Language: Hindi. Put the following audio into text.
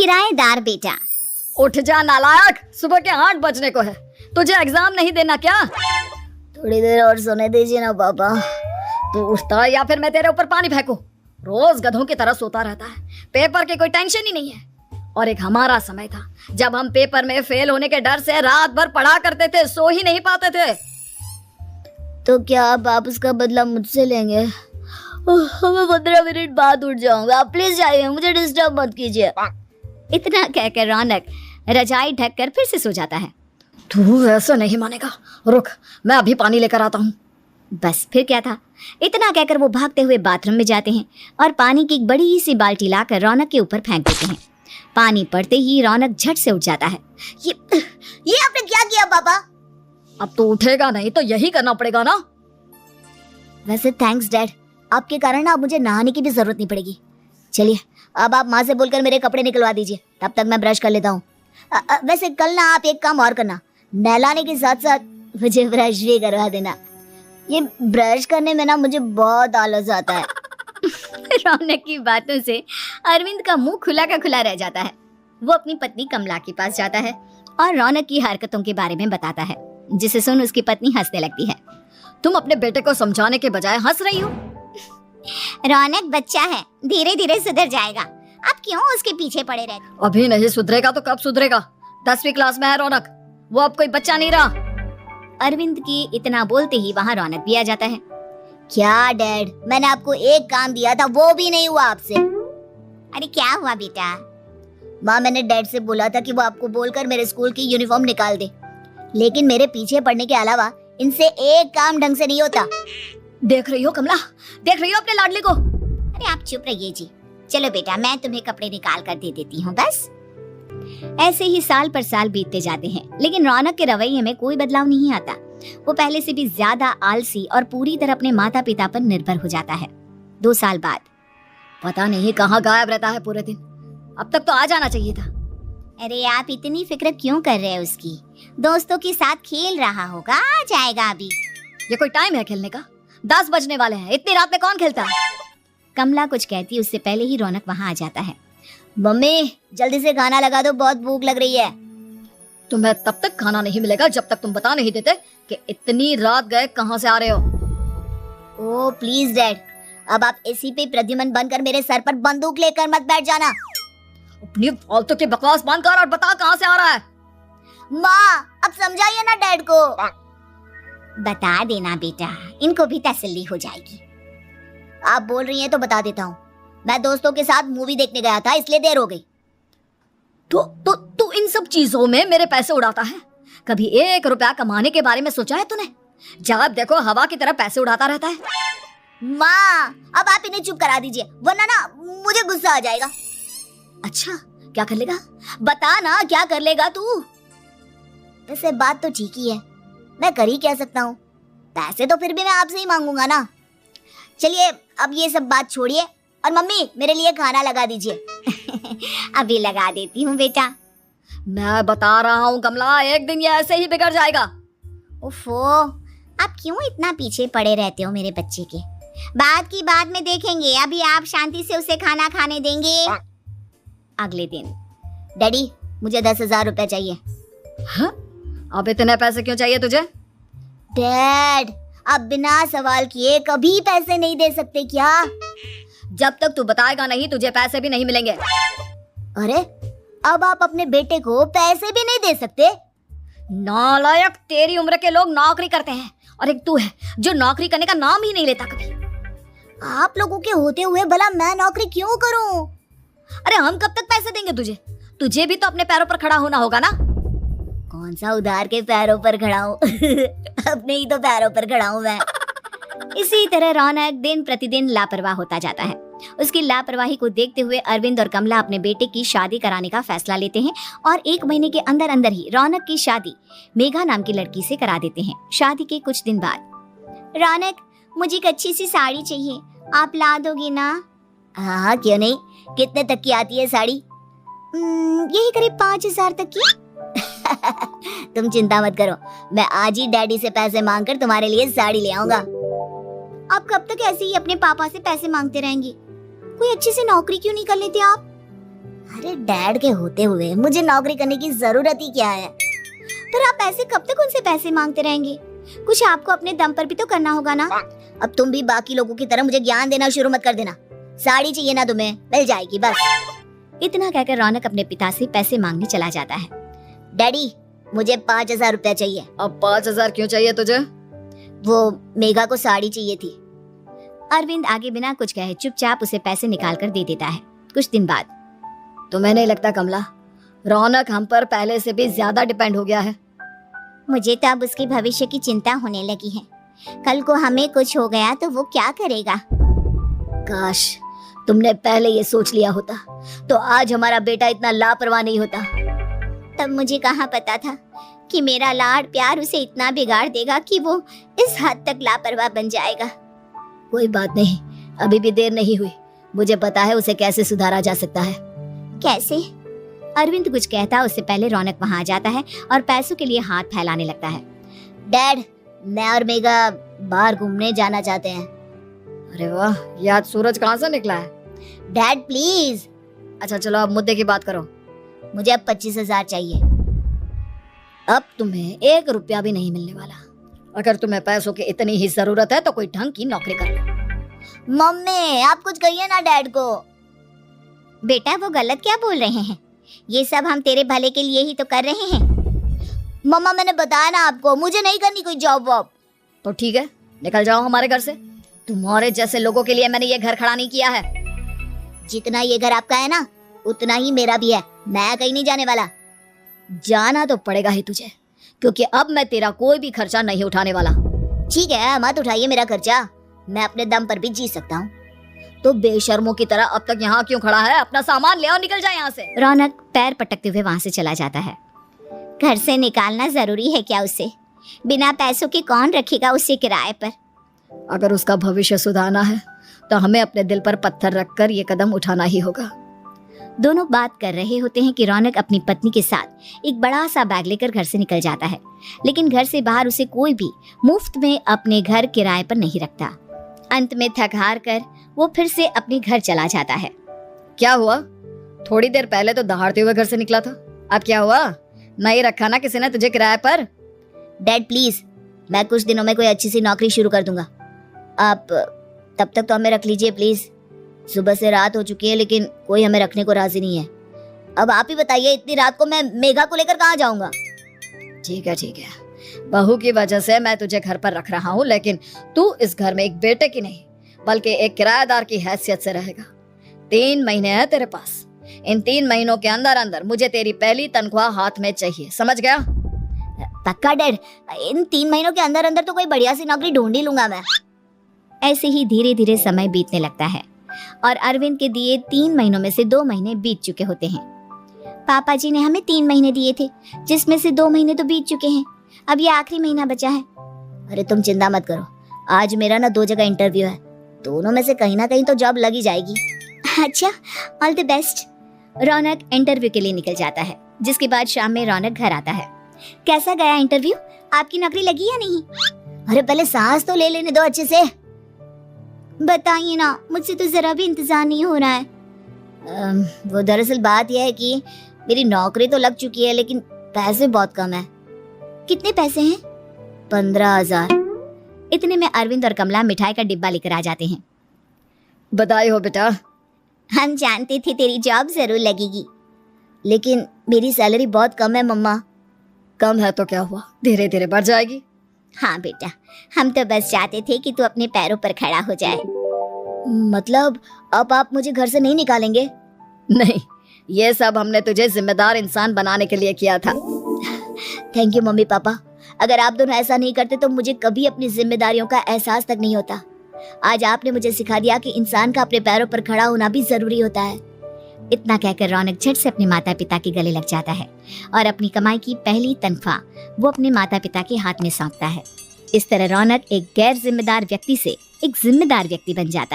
किराएदार बेटा। उठ जा नालायक, सुबह के 8 बजने को है, तुझे एग्जाम नहीं देना क्या? थोड़ी देर और सोने दीजिए ना पापा। तू उठता या फिर मैं तेरे ऊपर पानी फेंकूं? रोज गधों की तरह सोता रहता है, पेपर की कोई टेंशन ही नहीं है। और एक हमारा समय था जब हम पेपर में फेल होने के डर से रात भर पढ़ा करते थे, सो ही नहीं पाते थे। तो क्या आप उसका बदला मुझसे लेंगे? मैं 15 मिनट बाद उठ जाऊंगा, आप प्लीज जाइए, मुझे डिस्टर्ब मत कीजिए। इतना कहकर रौनक रजाई ढककर फिर से सो जाता है। तू ऐसा नहीं मानेगा, रुक मैं अभी पानी लेकर आता हूँ। बस फिर क्या था, इतना कहकर वो भागते हुए बाथरूम में जाते हैं और पानी की एक बड़ी सी बाल्टी लाकर रौनक के ऊपर फेंक देते हैं। पानी पड़ते ही रौनक झट से उठ जाता है। ये आपने क्या किया पापा? अब तो उठेगा नहीं तो यही करना पड़ेगा ना। वैसे थैंक्स डैड, आपके कारण ना अब मुझे नहाने की भी जरूरत नहीं पड़ेगी। चलिए अब आप माँ से बोलकर मेरे कपड़े निकलवा दीजिए, तब तक मैं ब्रश कर लेता हूँ। वैसे कल ना आप एक काम और करना, नहलाने के साथ साथ मुझे ब्रश भी करवा देना। ये ब्रश करने में ना मुझे बहुत आलस आता है। रौनक की बातों से अरविंद का मुंह खुला का खुला रह जाता है। वो अपनी पत्नी कमला के पास जाता है और रौनक की हरकतों के बारे में बताता है, जिसे सुन उसकी पत्नी हंसने लगती है। तुम अपने बेटे को समझाने के बजाय हंस रही हो। रौनक बच्चा है, धीरे धीरे सुधर जाएगा, आप क्यों उसके पीछे पड़े रहते? अभी नहीं सुधरेगा तो कब सुधरेगा? 10वीं क्लास में है रौनक, वो अब कोई बच्चा नहीं रहा। अरविंद की इतना बोलते ही वहाँ रौनक भी आ जाता है। क्या डैड, मैंने आपको एक काम दिया था, वो भी नहीं हुआ आपसे। अरे क्या हुआ बेटा? माँ, मैंने डैड से बोला था कि वो आपको बोलकर मेरे स्कूल की यूनिफॉर्म निकाल दे, लेकिन मेरे पीछे पड़ने के अलावा इनसे एक काम ढंग से नहीं होता। देख रही हो कमला, देख रही हो अपने लाडले को? अरे आप चुप रहिए जी। चलो बेटा, मैं तुम्हें कपड़े निकाल कर दे देती हूँ बस। ऐसे ही साल पर साल बीतते जाते हैं, लेकिन रौनक के रवैये में कोई बदलाव नहीं आता। वो पहले से भी ज्यादा आलसी और पूरी तरह अपने माता पिता पर निर्भर हो जाता है। 2 साल बाद पता नहीं कहाँ गायब रहता है पूरे दिन, अब तक तो आ जाना चाहिए था। अरे आप इतनी फिक्र क्यों कर रहे हैं उसकी? दोस्तों के साथ खेल रहा होगा, आ जाएगा अभी। ये कोई टाइम है खेलने का? 10 बजने वाले हैं, इतनी रात में कौन खेलता है? कमला कुछ कहती उससे पहले ही रौनक वहाँ आ जाता है। मम्मी जल्दी से खाना लगा दो, बहुत भूख लग रही है। तुम्हें तब तक खाना नहीं मिलेगा जब तक तुम बता नहीं देते कि इतनी रात गए कहाँ से आ रहे हो। ओह प्लीज डैड, अब आप एसी पे प्रद्युमन बनकर मेरे सर पर बंदूक लेकर मत बैठ जाना। अपनी फालतू की बकवास बंद कर और बता कहाँ से आ रहा है। माँ अब समझाइए ना डैड को। बता देना बेटा, इनको भी तसल्ली हो जाएगी। आप बोल रही हैं तो बता देता हूँ, मैं दोस्तों के साथ मूवी देखने गया था, इसलिए देर हो गई। तो इन सब चीजों में मेरे पैसे उड़ाता है? कभी 1 रुपया कमाने के बारे में सोचा है तूने? जब देखो हवा की तरह पैसे उड़ाता रहता है। माँ अब आप इन्हें चुप करा दीजिए, वरना ना मुझे गुस्सा आ जाएगा। अच्छा क्या कर लेगा? बता ना क्या कर लेगा तू? वैसे बात तो ठीक ही है, मैं कर ही क्या सकता हूँ, पैसे तो फिर भी मैं आपसे ही मांगूंगा ना। चलिए अब ये सब बात छोड़िए और मम्मी मेरे लिए खाना लगा दीजिए। अभी लगा देती हूँ बेटा। मैं बता रहा हूँ कमला, एक दिन ये ऐसे ही बिगड़ जाएगा। ओफो, आप क्यों इतना पीछे पड़े रहते हो मेरे बच्चे के? बात की बाद में देखेंगे, अभी आप शांति से उसे खाना खाने देंगे। अगले दिन डैडी मुझे 10,000 रुपए चाहिए। हाँ? अब इतने पैसे क्यों चाहिए तुझे? डैड आप बिना सवाल किए कभी पैसे नहीं दे सकते क्या? जब तक तू बताएगा नहीं तुझे पैसे भी नहीं मिलेंगे। अरे अब आप अपने बेटे को पैसे भी नहीं दे सकते? नालायक, तेरी उम्र के लोग नौकरी करते हैं और एक तू है जो नौकरी करने का नाम ही नहीं लेता कभी। आप लोगों के होते हुए भला मैं नौकरी क्यों करूं? अरे हम कब तक पैसे देंगे तुझे? तुझे भी तो अपने पैरों पर खड़ा होना होगा ना। कौन सा उधार के पैरों पर खड़ा हूँ? अपने ही तो पैरों पर खड़ा हूँ मैं। इसी तरह रौनक दिन प्रतिदिन लापरवाह होता जाता है। उसकी लापरवाही को देखते हुए अरविंद और कमला अपने बेटे की शादी कराने का फैसला लेते हैं और 1 महीने के अंदर अंदर ही रौनक की शादी मेघा नाम की लड़की से करा देते हैं। शादी के कुछ दिन बाद, रौनक मुझे एक अच्छी सी साड़ी चाहिए, आप ला दोगी ना? हाँ क्यों नहीं, कितने तक की आती है साड़ी? यही करीब 5,000 तक की। तुम चिंता मत करो, मैं आज ही डैडी से पैसे मांगकर तुम्हारे लिए साड़ी ले आऊंगा। आप कब तक ऐसे ही अपने पापा से पैसे मांगते रहेंगे? कोई अच्छी सी नौकरी क्यों नहीं कर लेते आप? अरे डैड के होते हुए मुझे नौकरी करने की जरूरत ही क्या है? पर आप ऐसे कब तक उनसे पैसे मांगते रहेंगे? कुछ आपको अपने दम पर भी तो करना होगा ना। अब तुम भी बाकी लोगों की तरह मुझे ज्ञान देना शुरू मत कर देना। साड़ी चाहिए ना तुम्हें, मिल जाएगी बस। इतना कहकर रौनक अपने पिता से पैसे मांगने चला जाता है। डैडी मुझे 5,000 रुपया चाहिए। अब 5,000 क्यों चाहिए तुझे? वो मेघा को साड़ी चाहिए थी। अरविंद आगे बिना कुछ कहे चुपचाप उसे पैसे निकाल कर दे देता है। कुछ दिन बाद तुम्हें नहीं लगता कमला, रौनक हम पर पहले से भी ज्यादा डिपेंड हो गया है? मुझे तो अब उसके भविष्य की चिंता होने लगी है। कल को हमें कुछ हो गया तो वो क्या करेगा? काश तुमने पहले ये सोच लिया होता तो आज हमारा बेटा इतना लापरवाह नहीं होता। तब मुझे कहाँ पता था कि मेरा लाड प्यार उसे इतना बिगाड़ देगा कि वो इस हद तक लापरवाह बन जाएगा। कोई बात नहीं, अभी भी देर नहीं हुई। मुझे पता है उसे कैसे सुधारा जा सकता है। कैसे? अरविंद कुछ कहता उससे पहले रौनक वहां आ जाता है और पैसों के लिए हाथ फैलाने लगता है। डैड मैं और मेघा बाहर घूमने जाना चाहते हैं। अरे वाह, ये आज सूरज कहाँ से निकला है? Dad please. अच्छा चलो अब मुद्दे की बात करो। मुझे अब 25,000 चाहिए। अब तुम्हें 1 रुपया भी नहीं मिलने वाला। अगर तुम्हें पैसों की इतनी ही जरूरत है तो कोई ढंग की नौकरी कर लो। मम्मी आप कुछ कहिए ना डैड को। बेटा वो गलत क्या बोल रहे हैं? ये सब हम तेरे भले के लिए ही तो कर रहे हैं। मम्मा मैंने बताया ना आपको, मुझे नहीं करनी कोई जॉब वॉब। तो ठीक है, निकल जाओ हमारे घर से। तुम्हारे जैसे लोगों के लिए मैंने ये घर खड़ा नहीं किया है। जितना ये घर आपका है ना उतना ही मेरा भी है। मैं कहीं नहीं जाने वाला। जाना तो पड़ेगा ही तुझे, क्योंकि अब मैं तेरा कोई भी खर्चा नहीं उठाने वाला। ठीक है मत उठाइए मेरा खर्चा, मैं अपने दम पर भी जी सकता हूँ। तो बेशर्मों की तरह अब तक यहाँ क्यों खड़ा है? अपना सामान ले और निकल जाए यहाँ से। रौनक पैर पटकते हुए वहां से चला जाता है। घर से निकालना जरूरी है क्या उसे? बिना पैसों के कौन रखेगा उसे किराए पर? अगर उसका भविष्य सुधारना है तो हमें अपने दिल पर पत्थर रखकर ये कदम उठाना ही होगा। दोनों बात कर रहे होते हैं कि रौनक अपनी पत्नी के साथ एक बड़ा सा बैग लेकर घर से निकल जाता है, लेकिन घर से बाहर उसे कोई भी मुफ्त में अपने घर किराए पर नहीं रखता। अंत में थक हार कर वो फिर से अपने घर चला जाता है। क्या हुआ? थोड़ी देर पहले तो दहाड़ते हुए घर से निकला था, अब क्या हुआ? नहीं रखा ना किसी ने तुझे किराए पर? डैड प्लीज, मैं कुछ दिनों में कोई अच्छी सी नौकरी शुरू कर दूंगा। आप तब तक तो हमें रख लीजिए प्लीज। सुबह से रात हो चुकी है लेकिन कोई हमें रखने को राजी नहीं है। अब आप ही बताइए, इतनी रात को मैं मेघा को लेकर कहाँ जाऊंगा? ठीक है, बहू की वजह से मैं तुझे घर पर रख रहा हूँ, लेकिन तू इस घर में एक बेटे की नहीं बल्कि एक किराएदार की हैसियत से रहेगा। 3 महीने हैं तेरे पास। इन 3 महीनों के अंदर अंदर मुझे तेरी पहली तनख्वाह हाथ में चाहिए, समझ गया? पक्का डैड, इन 3 महीनों के अंदर अंदर तो कोई बढ़िया सी नौकरी ढूंढ ही लूंगा मैं। ऐसे ही धीरे धीरे समय बीतने लगता है और अरविंद के दिए 3 महीनों में से 2 महीने बीत चुके होते हैं। पापा जी ने हमें 3 महीने दिए थे, जिसमें से 2 महीने तो बीत चुके हैं। अब ये आखिरी महीना बचा है। अरे तुम चिंता मत करो, आज मेरा ना 2 जगह इंटरव्यू है, दोनों में से कहीं ना कहीं तो जॉब लगी जाएगी। अच्छा, all the best. Raunak interview के लिए निकल जाता है, जिसके बाद शाम में रौनक घर आता है। कैसा गया इंटरव्यू? आपकी नौकरी लगी या नहीं? अरे पहले सांस तो ले लेने दो अच्छे से। बताइए ना, मुझसे तो जरा भी इंतजार नहीं हो रहा है। वो दरअसल बात यह है कि मेरी नौकरी तो लग चुकी है लेकिन पैसे बहुत कम है। कितने पैसे हैं? 15,000। इतने में अरविंद और कमला मिठाई का डिब्बा लेकर आ जाते हैं। बधाई हो बेटा। हम जानते थे तेरी जॉब जरूर लगेगी। लेकिन मेरी सैलरी बहुत कम है मम्मा। कम है तो क्या हुआ, धीरे धीरे बढ़ जाएगी। हाँ बेटा, हम तो बस चाहते थे कि तू अपने पैरों पर खड़ा हो जाए। मतलब अब आप मुझे घर से नहीं निकालेंगे? नहीं, ये सब हमने तुझे जिम्मेदार इंसान बनाने के लिए किया था। Thank you mummy papa. अगर आप दोनों ऐसा नहीं करते तो मुझे कभी अपनी जिम्मेदारियों का एहसास तक नहीं होता। आज आपने मुझे सिखा दिया कि इंसान का अपने पैरों पर खड़ा होना भी जरूरी होता है। इतना कहकर रौनक झट से अपने माता पिता के गले लग जाता है और अपनी कमाई की पहली तनख्वाह वो अपने माता पिता के हाथ में सौंपता है। इस तरह रौनक एक गैर जिम्मेदार व्यक्ति से एक जिम्मेदार व्यक्ति बन जाता है।